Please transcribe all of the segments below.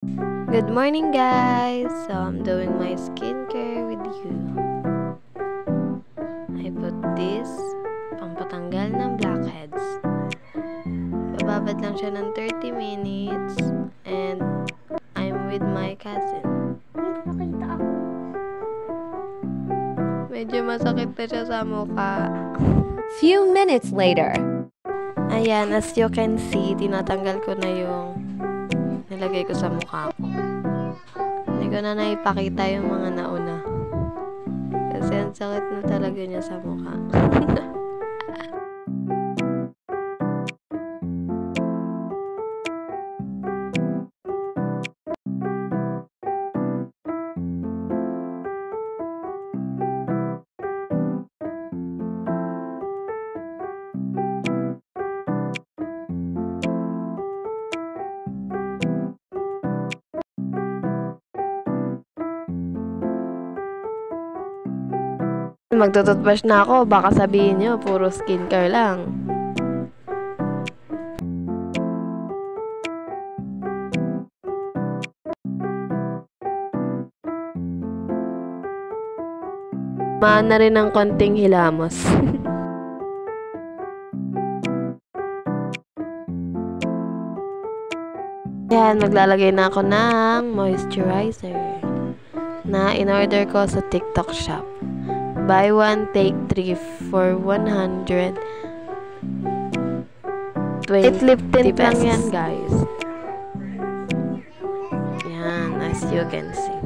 Good morning, guys! So, I'm doing my skincare with you. I put this pampatanggal ng blackheads. Bababad lang siya ng 30 minutes and I'm with my cousin. Medyo masakit na siya sa mukha. Few minutes later. Ayan, as you can see, tinatanggal ko na yung nilagay ko sa mukha ko. Hindi ko na naipakita yung mga nauna. Kasi ang sakit na talaga niya sa mukha. Magtututbrush na ako, baka sabihin nyo, puro skincare lang. Maan na rin ng konting hilamos. Yan, maglalagay na ako ng moisturizer na in-order ko sa TikTok shop. Buy one, take 3 for 120 lip tint lang yan, guys. Yan, as you can see.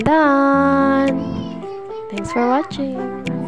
Done! Thanks for watching!